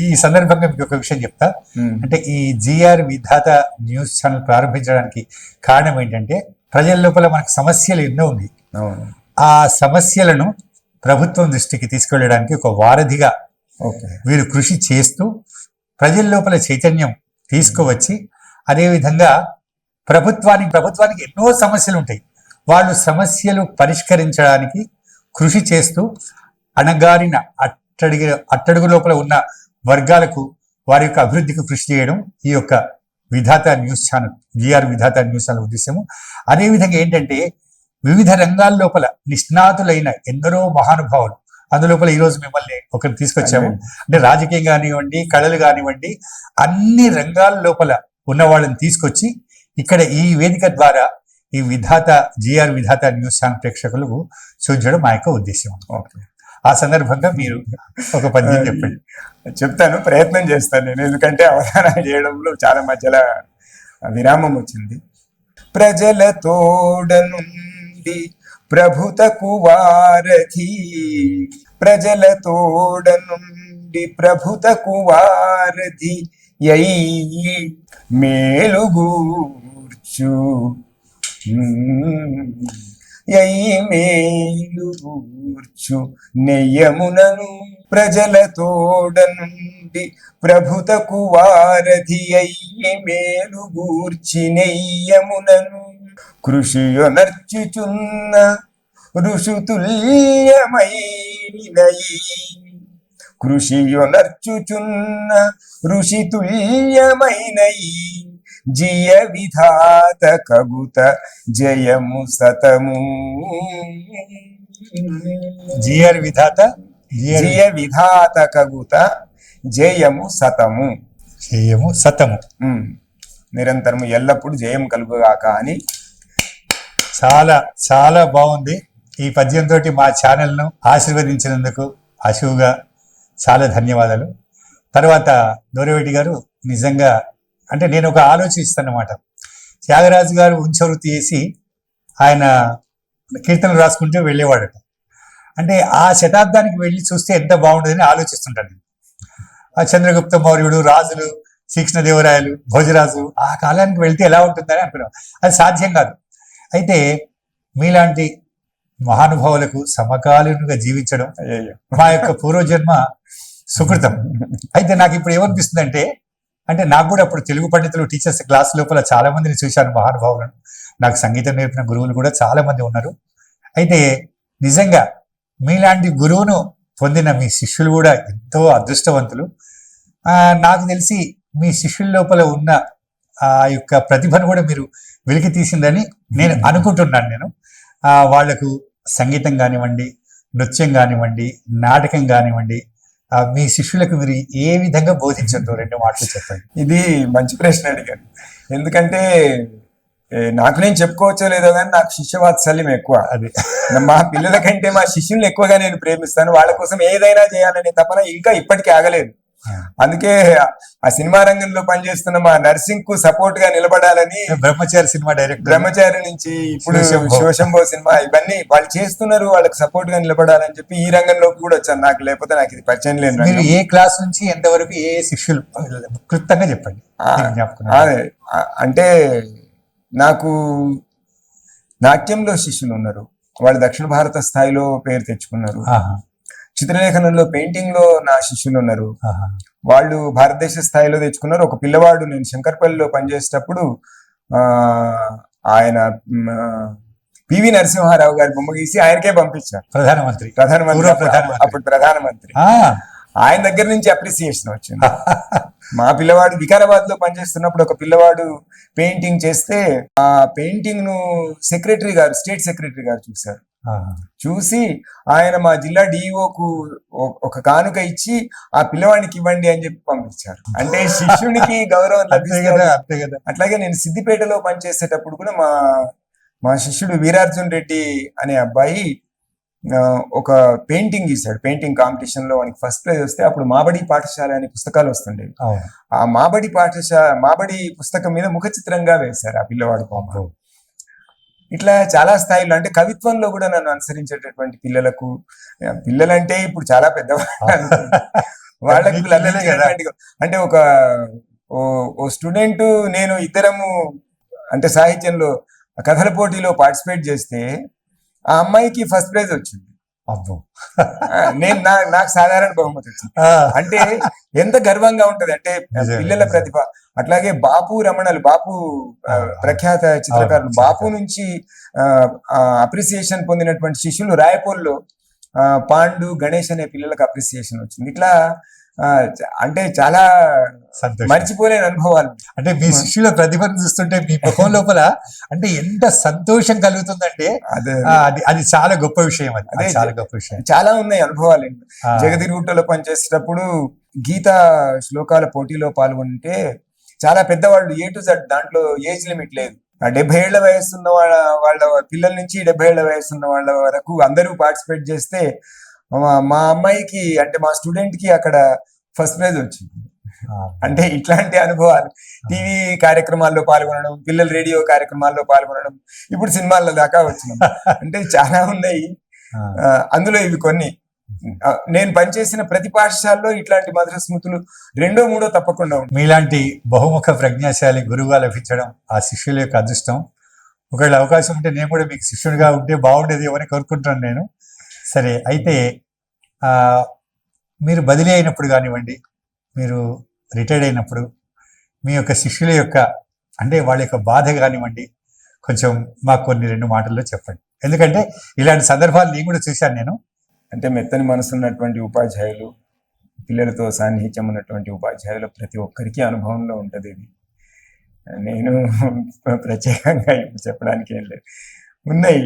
ఈ సందర్భంగా మీకు ఒక విషయం చెప్తా. అంటే ఈ జిఆర్ విధాత న్యూస్ ఛానల్ ప్రారంభించడానికి కారణం ఏంటంటే, ప్రజల లోపల మనకు సమస్యలు ఎన్నో ఉంది. ఆ సమస్యలను ప్రభుత్వం దృష్టికి తీసుకెళ్ళడానికి ఒక వారధిగా వీరు కృషి చేస్తూ ప్రజల లోపల చైతన్యం తీసుకువచ్చి, అదేవిధంగా ప్రభుత్వానికి ఎన్నో సమస్యలు ఉంటాయి. వాళ్ళు సమస్యలు పరిష్కరించడానికి కృషి చేస్తూ అణగారిన అట్టడుగు లోపల ఉన్న వర్గాలకు వారి యొక్క అభివృద్ధికి కృషి చేయడం ఈ యొక్క విధాత న్యూస్ ఛానల్, జిఆర్ విధాత న్యూస్ ఛానల్ ఉద్దేశము. అదేవిధంగా ఏంటంటే, వివిధ రంగాల లోపల నిష్ణాతులైన ఎందరో మహానుభావులు, అందులోపల ఈరోజు మిమ్మల్ని ఒకరు తీసుకొచ్చాము. అంటే రాజకీయం కానివ్వండి, కళలు కానివ్వండి, అన్ని రంగాల లోపల ఉన్న వాళ్ళని తీసుకొచ్చి ఇక్కడ ఈ వేదిక ద్వారా ఈ జిఆర్ విధాత న్యూస్ ఛానల్ ప్రేక్షకులకు చూపించడం మా యొక్క ఉద్దేశం. ఆ సందర్భంగా మీరు ఒక పద్యం చెప్పండి. చెప్తాను, ప్రయత్నం చేస్తాను నేను, ఎందుకంటే అవధానం చేయడంలో చాలా మధ్యలో విరామం వచ్చింది. ప్రజల తోడనుండి ప్రభుతకు వారధి, ప్రజల తోడనుండి ప్రభుతకు వారధి యై మేలుగూర్చు, యై మేలుగూర్చు నెయ్యమునను, ప్రజల తోడనుండి ప్రభుతకు వారధి అయ్యి మేలుగూర్చి నెయ్యమునను, కృషియొనర్చుచున్న ఋషుతుల్యమైనయి, కృషియొనర్చుచున్న ఋషితుల్యమైనయి, జియ విధాత కగుత జయము సతము. జిఆర్ విధాత జియ విధాత కగుత జయము సతము. జయము సతము, నిరంతరము ఎల్లప్పుడు జయం కలుగుగాక అని. చాలా చాలా బాగుంది. ఈ పద్యంతో మా ఛానల్ను ఆశీర్వదించినందుకు అశువుగా చాలా ధన్యవాదాలు. తర్వాత దోరవేటి గారు, నిజంగా అంటే నేను ఒక ఆలోచిస్తానమాట. త్యాగరాజు గారు ఉంచవృత్తి చేసి ఆయన కీర్తనలు రాసుకుంటూ వెళ్ళేవాడట. అంటే ఆ శతాబ్దానికి వెళ్ళి చూస్తే ఎంత బాగుంటుందని ఆలోచిస్తుంటాను. ఆ చంద్రగుప్త మౌర్యుడు, రాజులు, శ్రీకృష్ణదేవరాయలు, భోజరాజు, ఆ కాలానికి వెళ్తే ఎలా ఉంటుందని అనుకున్నాం. అది సాధ్యం కాదు. అయితే మీలాంటి మహానుభావులకు సమకాలీనుగా జీవించడం మా యొక్క పూర్వజన్మ సుకృతం. అయితే నాకు ఇప్పుడు ఏమనిపిస్తుంది అంటే నాకు కూడా అప్పుడు తెలుగు పండితులు, టీచర్స్ క్లాస్ లోపల చాలా మందిని చూశాను, మహానుభావులను. నాకు సంగీతం నేర్పిన గురువులు కూడా చాలా మంది ఉన్నారు. అయితే నిజంగా మీలాంటి గురువును పొందిన మీ శిష్యులు కూడా ఎంతో అదృష్టవంతులు. నాకు తెలిసి మీ శిష్యుల లోపల ఉన్న ఆ యొక్క ప్రతిభను కూడా మీరు వెలికి తీసిందని నేను అనుకుంటున్నాను. వాళ్లకు సంగీతం కానివ్వండి, నృత్యం కానివ్వండి, నాటకం కానివ్వండి, మీ శిష్యులకు మీరు ఏ విధంగా బోధించండి, 2 మాటలు చెప్పండి. ఇది మంచి ప్రశ్న అడిగాను. ఎందుకంటే నాకు నేను చెప్పుకోవచ్చో లేదో కానీ నాకు శిష్యవాత్సల్యం ఎక్కువ. అది మా పిల్లల కంటే మా శిష్యుల్ని ఎక్కువగా నేను ప్రేమిస్తాను. వాళ్ళ కోసం ఏదైనా చేయాలనే తపన ఇంకా ఇప్పటికీ ఆగలేదు. అందుకే ఆ సినిమా రంగంలో పనిచేస్తున్న మా నర్సింగ్ కు సపోర్ట్ గా నిలబడాలని బ్రహ్మచారి సినిమా డైరెక్టర్, బ్రహ్మచారి నుంచి ఇప్పుడు శివశంభో సినిమా, ఇవన్నీ వాళ్ళు చేస్తున్నారు, వాళ్ళకి సపోర్ట్ గా నిలబడాలని చెప్పి ఈ రంగంలోకి కూడా వచ్చాను. లేకపోతే నాకు ఇది పరిచయం లేదు. మీరు ఏ క్లాస్ నుంచి ఎంతవరకు ఏ శిష్యులు క్లుప్తంగా చెప్పండి. అదే అంటే నాకు నాట్యంలో శిష్యులు ఉన్నారు, వాళ్ళు దక్షిణ భారత స్థాయిలో పేరు తెచ్చుకున్నారు. చిత్రలేఖనంలో, పెయింటింగ్ లో నా శిష్యులు ఉన్నారు, వాళ్ళు భారతదేశ స్థాయిలో తెచ్చుకున్నారు. ఒక పిల్లవాడు నేను శంకర్పల్లిలో పనిచేసేటప్పుడు ఆయన పివి నరసింహారావు గారి బొమ్మ గీసి ఆయనకే పంపించారు. ప్రధానమంత్రి అప్పుడు ప్రధానమంత్రి. ఆయన దగ్గర నుంచి అప్రిసియేషన్ వచ్చింది. మా పిల్లవాడు వికారాబాద్ లో పనిచేస్తున్నప్పుడు ఒక పిల్లవాడు పెయింటింగ్ చేస్తే ఆ పెయింటింగ్ ను స్టేట్ సెక్రటరీ గారు చూశారు. చూసి ఆయన మా జిల్లా డిఈఓకు ఒక కానుక ఇచ్చి ఆ పిల్లవాడికి ఇవ్వండి అని చెప్పి పంపించారు. అంటే శిష్యునికి గౌరవం లభిస్తుంది. అంతే కదా. అట్లాగే నేను సిద్దిపేటలో పనిచేసేటప్పుడు కూడా మా శిష్యుడు వీరార్జున్ రెడ్డి అనే అబ్బాయి ఒక పెయింటింగ్ గీశాడు. పెయింటింగ్ కాంపిటీషన్ లో వానికి ఫస్ట్ ప్రైజ్ వస్తే అప్పుడు మాబడి పాఠశాల అనే పుస్తకాలు వస్తుండేవి. ఆ మాబడి పుస్తకం మీద ముఖ చిత్రంగా వేశారు ఆ పిల్లవాడు బొమ్మ. ఇట్లా చాలా స్థాయిలో, అంటే కవిత్వంలో కూడా నన్ను అనుసరించేటటువంటి పిల్లలంటే ఇప్పుడు చాలా పెద్దవాళ్ళు, వాళ్ళకి లభించేటువంటి, అంటే ఓ స్టూడెంట్ నేను ఇద్దరము అంటే సాహిత్యంలో కథల పోటీలో పార్టిసిపేట్ చేస్తే ఆ అమ్మాయికి ఫస్ట్ ప్రైజ్ వచ్చింది. అబ్బో, నాకు సాధారణ బహుమతి వచ్చింది. అంటే ఎంత గర్వంగా ఉంటది అంటే పిల్లల ప్రతిభ. అట్లాగే బాపు ప్రఖ్యాత చిత్రకారులు బాపు నుంచి అప్రిసియేషన్ పొందినటువంటి శిష్యులు రాయపూర్లో పాండు గణేష్ అనే పిల్లలకు అప్రిసియేషన్ వచ్చింది. ఇట్లా అంటే చాలా మర్చిపోలేని అనుభవాలు. అంటే మీ శిష్యుల ప్రతిభను చూస్తుంటే మీ ముఖం లోపల అంటే ఎంత సంతోషం కలుగుతుందంటే అది చాలా గొప్ప విషయం. అది చాలా గొప్ప విషయం. చాలా ఉన్నాయి అనుభవాలు. జగదిరుగుట్టలో పనిచేసేటప్పుడు గీతా శ్లోకాల పోటీలో పాల్గొంటే చాలా పెద్దవాళ్ళు A to Z, దాంట్లో ఏజ్ లిమిట్ లేదు. 70 ఏళ్ల వయసున్న వాళ్ళ పిల్లల నుంచి 70 ఏళ్ల వయసున్న వాళ్ళ వరకు అందరూ పార్టిసిపేట్ చేస్తే మా అమ్మాయికి, అంటే మా స్టూడెంట్ కి అక్కడ ఫస్ట్ ప్రైజ్ వచ్చింది. అంటే ఇట్లాంటి అనుభవాలు, టీవీ కార్యక్రమాల్లో పాల్గొనడం, పిల్లల రేడియో కార్యక్రమాల్లో పాల్గొనడం, ఇప్పుడు సినిమాల దాకా వచ్చినాం. అంటే చాలా ఉన్నాయి. అందులో ఇవి కొన్ని. నేను పనిచేసిన ప్రతి పాఠశాలలో ఇట్లాంటి మధుర స్మృతులు 2, 3 తప్పకుండా ఉంటాయి. మీలాంటి బహుముఖ ప్రజ్ఞాశాలి గురువుగా లభించడం ఆ శిష్యుల యొక్క అదృష్టం. ఒకవేళ అవకాశం ఉంటే నేను కూడా మీకు శిష్యుడిగా ఉంటే బాగుండేది అని కోరుకుంటున్నాను నేను. సరే, అయితే మీరు బదిలీ అయినప్పుడు కానివ్వండి, మీరు రిటైర్డ్ అయినప్పుడు మీ యొక్క శిష్యుల యొక్క అంటే వాళ్ళ యొక్క బాధ కానివ్వండి, కొంచెం మాకు కొన్ని 2 మాటల్లో చెప్పండి. ఎందుకంటే ఇలాంటి సందర్భాలు నేను కూడా చూశాను. నేను అంటే మెత్తని మనసు ఉన్నటువంటి ఉపాధ్యాయులు, పిల్లలతో సాన్నిహిత్యం ఉన్నటువంటి ఉపాధ్యాయులు ప్రతి ఒక్కరికి అనుభవంలో ఉంటుంది. ఇది నేను ప్రత్యేకంగా ఇప్పుడు చెప్పడానికి ఏం లేదు, ఉన్నాయి,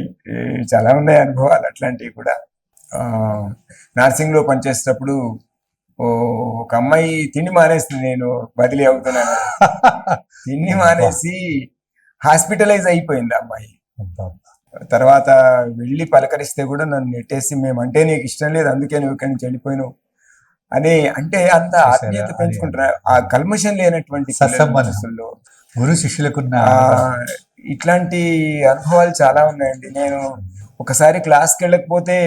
చాలా ఉన్నాయి అనుభవాలు అట్లాంటివి కూడా. నర్సింగ్లో పనిచేసేటప్పుడు ఒక అమ్మాయి తిండి మానేసింది, నేను బదిలీ అవుతున్నాను. తిండి మానేసి హాస్పిటలైజ్ అయిపోయింది అమ్మాయి. తర్వాత వెళ్ళి పలకరిస్తే కూడా నన్ను నెట్టేసి, మేమంటే నీకు ఇష్టం లేదు అందుకే నువ్వు ఇక్కడి నుంచి వెళ్ళిపోయినావు అని, అంటే అంత ఆత్మీయత పెంచుకుంటున్నారు. ఆ కల్మషం లేనటువంటి మనసుల్లో గురు శిష్యులకున్న ఇట్లాంటి అనుభవాలు చాలా ఉన్నాయండి. నేను ఒకసారి క్లాస్కి వెళ్ళకపోతే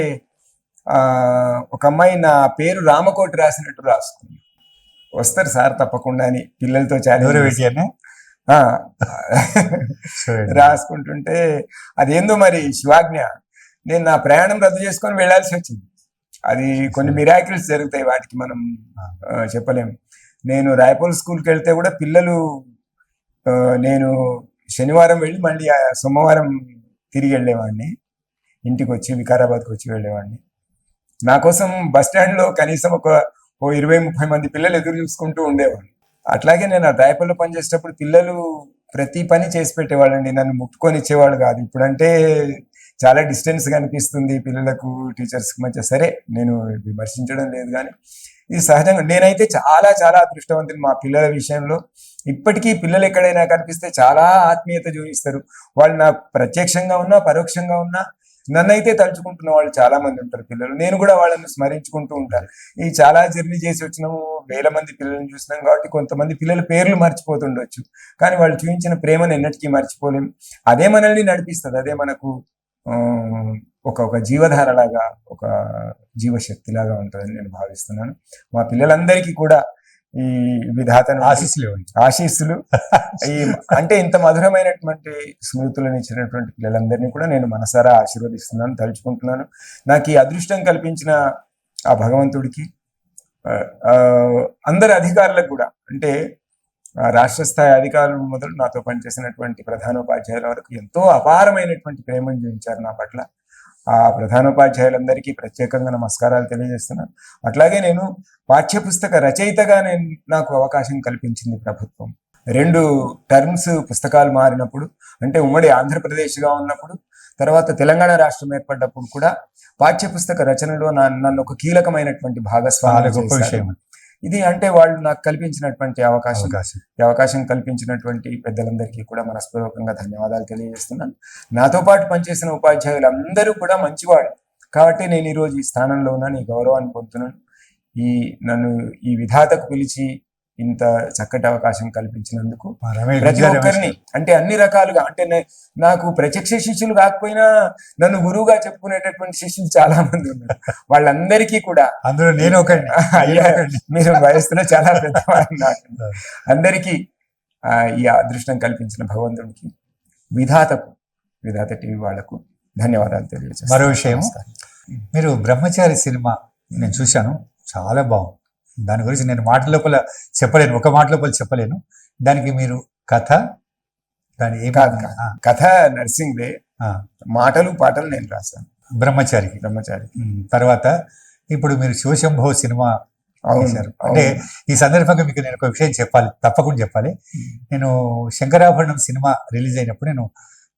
ఒక అమ్మాయి నా పేరు రామకోటి రాసినట్టు రాసుకుంది. వస్తారు సార్ తప్పకుండా అని పిల్లలతో చాలా రాసుకుంటుంటే అదేందో మరి శివాజ్ఞ, నేను నా ప్రయాణం రద్దు చేసుకొని వెళ్లాల్సి వచ్చింది. అది కొన్ని మిరాకిల్స్ జరుగుతాయి, వాటికి మనం చెప్పలేము. నేను రాయపూర్ స్కూల్కి వెళ్తే కూడా పిల్లలు, నేను శనివారం వెళ్ళి మళ్ళీ సోమవారం తిరిగి వెళ్ళేవాడిని, ఇంటికి వచ్చి వికారాబాద్కి వచ్చి వెళ్ళేవాడిని. నా కోసం బస్ స్టాండ్లో కనీసం ఒక 20-30 మంది పిల్లలు ఎదురు చూసుకుంటూ ఉండేవాళ్ళు. అట్లాగే నేను ఆ రాయపూర్లో పనిచేసేటప్పుడు పిల్లలు ప్రతి పని చేసి పెట్టేవాళ్ళండి, నన్ను ముట్టుకొని ఇచ్చేవాళ్ళు కాదు. ఇప్పుడంటే చాలా డిస్టెన్స్ కనిపిస్తుంది పిల్లలకు టీచర్స్కి మధ్య. సరే, నేను విమర్శించడం లేదు, కానీ ఇది సహజంగా. నేనైతే చాలా చాలా అదృష్టవంతుని మా పిల్లల విషయంలో. ఇప్పటికీ పిల్లలు ఎక్కడైనా కనిపిస్తే చాలా ఆత్మీయత చూపిస్తారు. వాళ్ళు నాకు ప్రత్యక్షంగా ఉన్నా పరోక్షంగా ఉన్నా నన్నైతే తలుచుకుంటున్న వాళ్ళు చాలా మంది ఉంటారు పిల్లలు. నేను కూడా వాళ్ళని స్మరించుకుంటూ ఉంటాను. ఈ చాలా జర్నీ చేసి వచ్చినాము, వేల మంది పిల్లల్ని చూసినాం కాబట్టి కొంతమంది పిల్లల పేర్లు మర్చిపోతుండొచ్చు, కానీ వాళ్ళు చూపించిన ప్రేమను ఎన్నటికీ మర్చిపోలేము. అదే మనల్ని నడిపిస్తుంది, అదే మనకు ఒక జీవధారలాగా, ఒక జీవశక్తిలాగా ఉంటుందని నేను భావిస్తున్నాను. మా పిల్లలందరికీ కూడా ఈ విధాతను ఆశీస్సులు అంటే ఇంత మధురమైనటువంటి స్మృతులను ఇచ్చినటువంటి పిల్లలందరినీ కూడా నేను మనసారా ఆశీర్వదిస్తున్నాను, తలుచుకుంటున్నాను. నాకు ఈ అదృష్టం కల్పించిన ఆ భగవంతుడికి, అందరి అధికారులకు కూడా, అంటే రాష్ట్ర స్థాయి అధికారులు మొదలు నాతో పనిచేసినటువంటి ప్రధానోపాధ్యాయుల వరకు ఎంతో అపారమైనటువంటి ప్రేమను చూపించారు నా పట్ల. ఆ ప్రధానోపాధ్యాయులందరికీ ప్రత్యేకంగా నమస్కారాలు తెలియజేస్తున్నాను. అట్లాగే నేను పాఠ్యపుస్తక రచయితగా నాకు అవకాశం కల్పించింది ప్రభుత్వం. 2 టర్మ్స్ పుస్తకాలు మారినప్పుడు, అంటే ఉమ్మడి ఆంధ్రప్రదేశ్గా ఉన్నప్పుడు, తర్వాత తెలంగాణ రాష్ట్రం ఏర్పడ్డప్పుడు కూడా పాఠ్యపుస్తక రచనలో నన్ను ఒక కీలకమైనటువంటి చాలా భాగస్వామి గొప్ప చేశారు. విషయం. ఇది అంటే వాళ్ళు నాకు కల్పించినటువంటి అవకాశం, అవకాశం. ఈ అవకాశం కల్పించినటువంటి పెద్దలందరికీ కూడా మనస్పూర్వకంగా ధన్యవాదాలు తెలియజేస్తున్నాను. నాతో పాటు పనిచేసిన ఉపాధ్యాయులందరూ కూడా మంచివాళ్ళు కాబట్టి నేను ఈరోజు ఈ స్థానంలో ఉన్నాను, ఈ గౌరవాన్ని పొందుతున్నాను. నన్ను ఈ విధాతకు పిలిచి ఇంత చక్కటి అవకాశం కల్పించినందుకు ప్రతి ఒక్కరిని అంటే అన్ని రకాలుగా అంటే నాకు ప్రత్యక్ష శిష్యులు కాకపోయినా నన్ను గురువుగా చెప్పుకునేటటువంటి శిష్యులు చాలా మంది ఉన్నారు. వాళ్ళందరికీ కూడా అందులో నేను ఒకటి మీరు వయస్సులో చాలా పెద్దవాళ్ళు నాకు. అందరికీ ఈ అదృష్టం కల్పించిన భగవంతుడికి, విధాత టీవీ వాళ్లకు ధన్యవాదాలు తెలియజేస్తాను. మరో విషయం, మీరు బ్రహ్మచారి సినిమా నేను చూశాను, చాలా బాగుంది. దాని గురించి నేను మాట లోపల చెప్పలేను, ఒక మాట లోపల చెప్పలేను. దానికి మీరు కథ, దాని ఏ కథ నర్సింగ్ డే, మాటలు పాటలు నేను రాశాను బ్రహ్మచారి. తర్వాత ఇప్పుడు మీరు శివశంభో సినిమా చేశారు. అంటే ఈ సందర్భంగా మీకు నేను ఒక విషయం చెప్పాలి, తప్పకుండా చెప్పాలి. నేను శంకరాభరణం సినిమా రిలీజ్ అయినప్పుడు నేను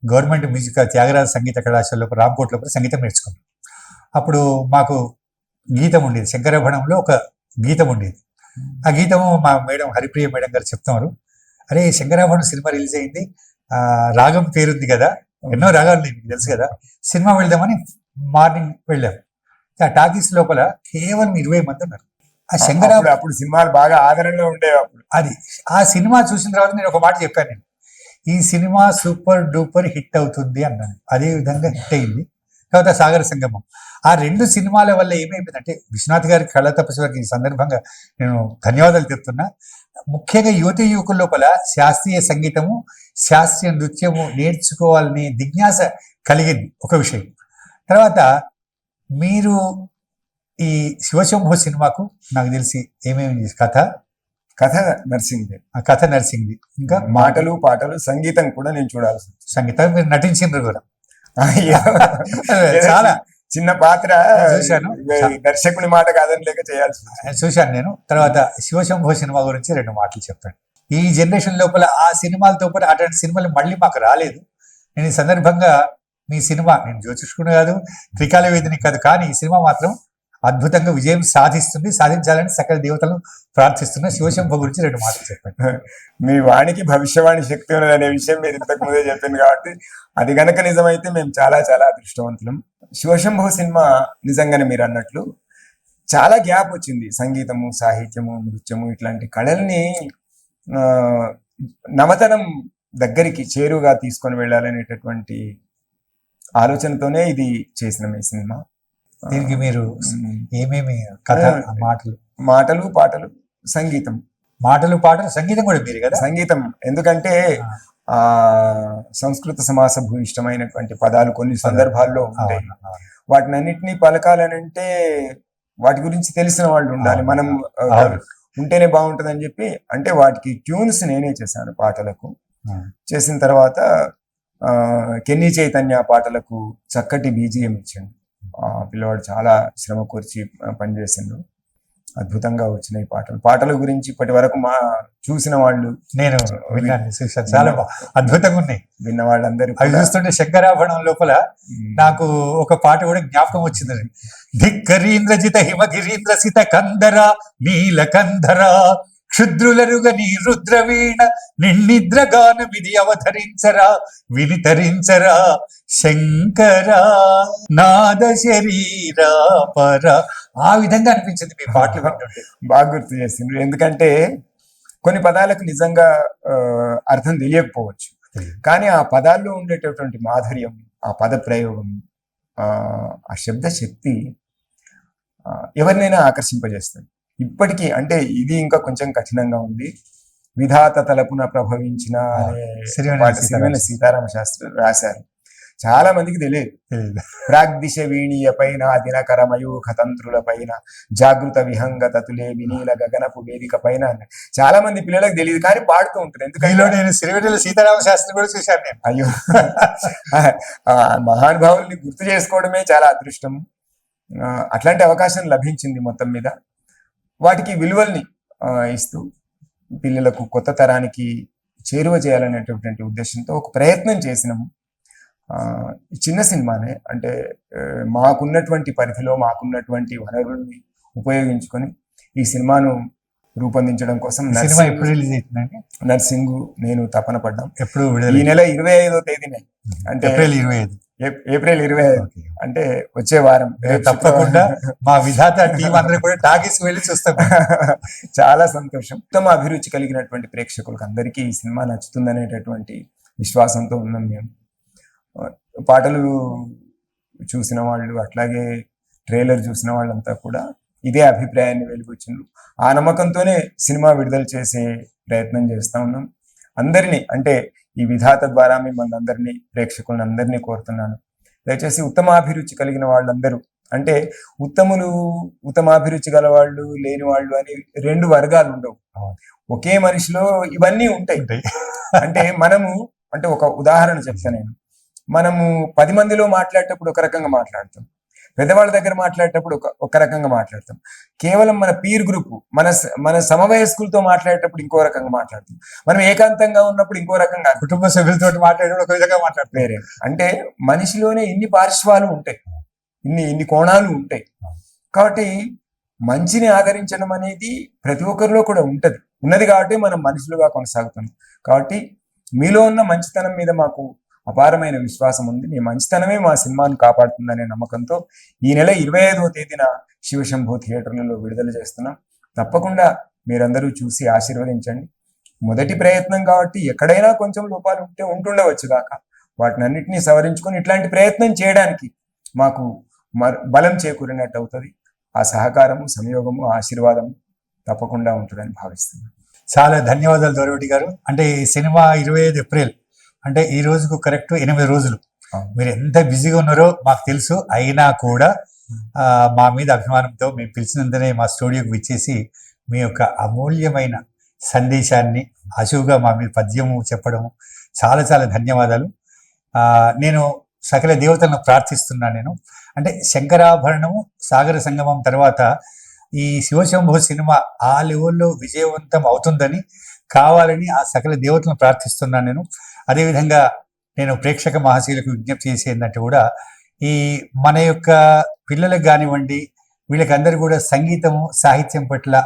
గవర్నమెంట్ మ్యూజిక్ త్యాగరాజ సంగీత కళాశాలలో రాంకోట్ లోపల సంగీతం నేర్చుకున్నాను. అప్పుడు మాకు గీతం ఉండేది, శంకరాభరణంలో ఒక గీతం ఉండేది. ఆ గీతము మా మేడం హరిప్రియ మేడం గారు చెప్తున్నారు, అరే శంకరాభరణం సినిమా రిలీజ్ అయింది, రాగం పేరుంది కదా, ఎన్నో రాగాలు మీకు తెలుసు కదా, సినిమా వెళ్దామని మార్నింగ్ వెళ్ళాము. ఆ టాకీస్ లోపల కేవలం 20 మంది ఉన్నారు. ఆ శంకరాభరణం అప్పుడు సినిమాలు బాగా ఆదరణలో ఉండేవి. అది ఆ సినిమా చూసిన తర్వాత నేను ఒక మాట చెప్పాను, నేను ఈ సినిమా సూపర్ డూపర్ హిట్ అవుతుంది అన్నాను. అదే విధంగా హిట్ అయింది. తర్వాత సాగర సంగమం, ఆ 2 సినిమాల వల్ల ఏమైపోయిందంటే విశ్వనాథ్ గారి కళ తపస్సు వారికి ఈ సందర్భంగా నేను ధన్యవాదాలు చెప్తున్నా. ముఖ్యంగా యువతి యువకుల లోపల శాస్త్రీయ సంగీతము, శాస్త్రీయ నృత్యము నేర్చుకోవాలనే జిజ్ఞాస కలిగింది ఒక విషయం. తర్వాత మీరు ఈ శివశంభో సినిమాకు నాకు తెలిసి ఏమేమి కథ నర్సింగ్ డే, కథ నర్సింగ్ది, ఇంకా మాటలు పాటలు, సంగీతం కూడా నేను చూడాల్సి, సంగీతం మీరు నటించిండ్రు కూడా. చాలా చిన్న పాత్ర చూశాను, దర్శకుని మాట కాదని లేక చేయాల్సి చూశాను నేను. తర్వాత శివశంభో సినిమా గురించి 2 మాటలు చెప్పాను. ఈ జనరేషన్ లోపల ఆ సినిమాలతో పాటు అటువంటి సినిమాలు మళ్ళీ మాకు రాలేదు. నేను ఈ సందర్భంగా మీ సినిమా, నేను జ్యోతిష్కుని కాదు, త్రికాల వేదిని కాదు, కానీ ఈ సినిమా మాత్రం అద్భుతంగా విజయం సాధించాలని సకల దేవతలను ప్రార్థిస్తున్నా. శివశంభో గురించి 2 మాటలు చెప్పాను. మీ వాణికి భవిష్యవాణి శక్తి ఉన్నది అనే విషయం మీరు ఇంతకు ముందే చెప్పింది కాబట్టి అది గనక నిజమైతే మేము చాలా చాలా అదృష్టవంతులం. శివశంభో సినిమా నిజంగానే మీరు అన్నట్లు చాలా గ్యాప్ వచ్చింది. సంగీతము, సాహిత్యము, నృత్యము ఇట్లాంటి కళల్ని నవతరం దగ్గరికి చేరుగా తీసుకొని వెళ్ళాలనేటటువంటి ఆలోచనతోనే ఇది చేసిన ఈ సినిమా. దీనికి మీరు ఏమేమి కథ, మాటలు పాటలు, సంగీతం, మాటలు పాటలు, సంగీతం కూడా మీరు కదా? సంగీతం ఎందుకంటే సంస్కృత సమాస భూయిష్టమైనటువంటి పదాలు కొన్ని సందర్భాల్లో ఉంటాయి. వాటిని అన్నిటినీ పలకాలనంటే వాటి గురించి తెలిసిన వాళ్ళు ఉండాలి, మనం ఉంటేనే బాగుంటుందని చెప్పి అంటే వాటికి ట్యూన్స్ నేనే చేశాను పాటలకు. చేసిన తర్వాత కెన్నీ చైతన్య పాటలకు చక్కటి బీజిఎం ఇచ్చాడు. పిల్లవాడు చాలా శ్రమ కూర్చి పనిచేసిండు. అద్భుతంగా వచ్చినాయి పాటల గురించి ఇప్పటి వరకు చూసిన వాళ్ళు, నేను చాలా అద్భుతంగా ఉన్నాయి విన్న వాళ్ళందరూ. అవి చూస్తుంటే శంకరాభరణం లోపల నాకు ఒక పాట కూడా జ్ఞాపకం వచ్చింది. ధిక్కరీంద్రజిత హిమగిరీంద్ర సిత కందర నీలకంధర క్షుద్రులరుగని రుద్రవీణ నిన్నిద్రగాన విధి అవతరించరా వినితరించరా శంకరా నాద శరీరా పర. ఆ విధంగా అనిపించింది మీ పాటలు వింటుంటే. బాగా గుర్తు చేసిండ్రు. ఎందుకంటే కొన్ని పదాలకు నిజంగా అర్థం తెలియకపోవచ్చు, కానీ ఆ పదాల్లో ఉండేటటువంటి మాధుర్యం, ఆ పద ప్రయోగం, ఆ శబ్ద శక్తి ఎవరినైనా ఆకర్షింపజేస్తుంది. ఇప్పటికీ అంటే ఇది ఇంకా కొంచెం కఠినంగా ఉంది. విధాత తలపున ప్రభవించిన సిరివెన్నెల సీతారామ శాస్త్రి రాశారు. చాలా మందికి తెలియదు. ప్రాగ్దిశ వీణీయ పైన, దినకర మయూఖ తంత్రుల పైన, జాగృత విహంగ తతులే వినీల గగనపు వేదిక పైన చాలా మంది పిల్లలకు తెలియదు, కానీ పాడుతూ ఉంటారు. ఎందుకంటే నేను సిరివెన్నెల సీతారామ శాస్త్రి కూడా చూశాను నేను. అయ్యో, మహానుభావుల్ని గుర్తు చేసుకోవడమే చాలా అదృష్టం. అట్లాంటి అవకాశం లభించింది. మొత్తం మీద వాటికి విలువల్ని ఇస్తూ పిల్లలకు కొత్త తరానికి చేరువ చేయాలనేటటువంటి ఉద్దేశంతో ఒక ప్రయత్నం చేసినాము. చిన్న సినిమానే, అంటే మాకున్నటువంటి పరిధిలో మాకున్నటువంటి వనరుల్ని ఉపయోగించుకొని ఈ సినిమాను రూపొందించడం కోసం సినిమా ఎప్పుడు రిలీజ్ అవుతుందండి? నర్సింగ్ నేను తపన పడ్డాం. ఎప్పుడు ఈ విడుదల? నెల 25వ తేదీనే, అంటే ఏప్రిల్ 25. April 25, okay. అంటే వచ్చే వారం. తప్పకుండా మా విధాత టీం అందరూ కూడా టాకీస్ వెళ్ళి చూస్తాం. చాలా సంతోషం. ఉత్తమ అభిరుచి కలిగినటువంటి ప్రేక్షకులకు అందరికీ ఈ సినిమా నచ్చుతుందనేటటువంటి విశ్వాసంతో ఉన్నాం మేము. పాటలు చూసిన వాళ్ళు, అట్లాగే ట్రైలర్ చూసిన వాళ్ళంతా కూడా ఇదే అభిప్రాయాన్ని వెలిబుచ్చిండ్రు. ఆ నమ్మకంతోనే సినిమా విడుదల చేసే ప్రయత్నం చేస్తా ఉన్నాం. అందరినీ, అంటే ఈ విధాత ద్వారా మిమ్మల్ని అందరినీ, ప్రేక్షకులను అందరినీ కోరుతున్నాను, దయచేసి ఉత్తమాభిరుచి కలిగిన వాళ్ళందరూ, అంటే ఉత్తమాభిరుచి గల వాళ్ళు, లేని వాళ్ళు అని రెండు వర్గాలు ఉండవు. ఒకే మనిషిలో ఇవన్నీ ఉంటాయి. అంటే మనము, అంటే ఒక ఉదాహరణ చెప్తాను నేను. మనము 10 మందిలో మాట్లాడేటప్పుడు ఒక రకంగా మాట్లాడతాం, పెద్దవాళ్ళ దగ్గర మాట్లాడేటప్పుడు ఒక రకంగా మాట్లాడతాం. కేవలం మన పీర్ గ్రూప్, మన సమవయస్కులతో మాట్లాడేటప్పుడు ఇంకో రకంగా మాట్లాడతాం. మనం ఏకాంతంగా ఉన్నప్పుడు ఇంకో రకంగా, కుటుంబ సభ్యులతో మాట్లాడేటప్పుడు ఒక విధంగా మాట్లాడతాం. వేరే. అంటే మనిషిలోనే ఇన్ని పార్శ్వాలు ఉంటాయి, ఇన్ని కోణాలు ఉంటాయి. కాబట్టి మంచిని ఆదరించడం అనేది ప్రతి ఒక్కరిలో కూడా ఉన్నది కాబట్టి మనం మనుషులుగా కొనసాగుతున్నాం. కాబట్టి మీలో ఉన్న మంచితనం మీద మాకు అపారమైన విశ్వాసం ఉంది. మీ మంచితనమే మా సినిమాను కాపాడుతుందనే నమ్మకంతో ఈ నెల 25వ తేదీన శివశంభో థియేటర్లలో విడుదల చేస్తున్నాం. తప్పకుండా మీరందరూ చూసి ఆశీర్వదించండి. మొదటి ప్రయత్నం కాబట్టి ఎక్కడైనా కొంచెం లోపాలు ఉంటుండవచ్చు కాక, వాటిని అన్నింటినీ సవరించుకొని ఇట్లాంటి ప్రయత్నం చేయడానికి మాకు బలం చేకూరినట్టు అవుతుంది. ఆ సహకారము, సంయోగము, ఆశీర్వాదము తప్పకుండా ఉంటుందని భావిస్తున్నాను. చాలా ధన్యవాదాలు దొరవటి గారు. అంటే ఈ సినిమా 25 ఏప్రిల్, అంటే ఈ రోజుకు కరెక్ట్ 8 రోజులు. మీరు ఎంత బిజీగా ఉన్నారో మాకు తెలుసు. అయినా కూడా మా మీద అభిమానంతో మేము పిలిచినందునే మా స్టూడియోకి విచ్చేసి మీ యొక్క అమూల్యమైన సందేశాన్ని అశువుగా మా మీద పద్యము చెప్పడము చాలా చాలా ధన్యవాదాలు. నేను సకల దేవతలను ప్రార్థిస్తున్నాను. నేను అంటే శంకరాభరణము, సాగర సంగమం తర్వాత ఈ శివశంభో సినిమా ఆ లెవెల్లో విజయవంతం అవుతుందని, కావాలని ఆ సకల దేవతలను ప్రార్థిస్తున్నాను నేను. అదేవిధంగా నేను ప్రేక్షక మహాశీలకు విజ్ఞప్తి చేసేందంటే కూడా, ఈ మన యొక్క పిల్లలకు కానివ్వండి, వీళ్ళకందరూ కూడా సంగీతము, సాహిత్యం పట్ల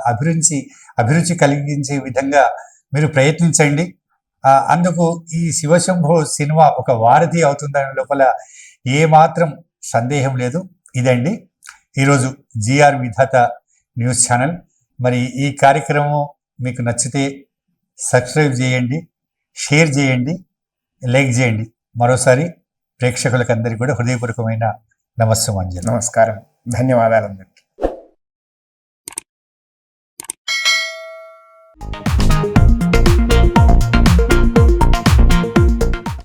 అభిరుచి కలిగించే విధంగా మీరు ప్రయత్నించండి. అందుకు ఈ శివశంభో సినిమా ఒక వారధి అవుతుందనే లోపల ఏమాత్రం సందేహం లేదు. ఇదండి ఈరోజు జిఆర్ విధాత న్యూస్ ఛానల్. మరి ఈ కార్యక్రమం మీకు నచ్చితే సబ్స్క్రైబ్ చేయండి, షేర్ చేయండి, లైక్ చేయండి. మరోసారి ప్రేక్షకులకు అందరికీ కూడా హృదయపూర్వకమైన నమస్కారం. ధన్యవాదాలు.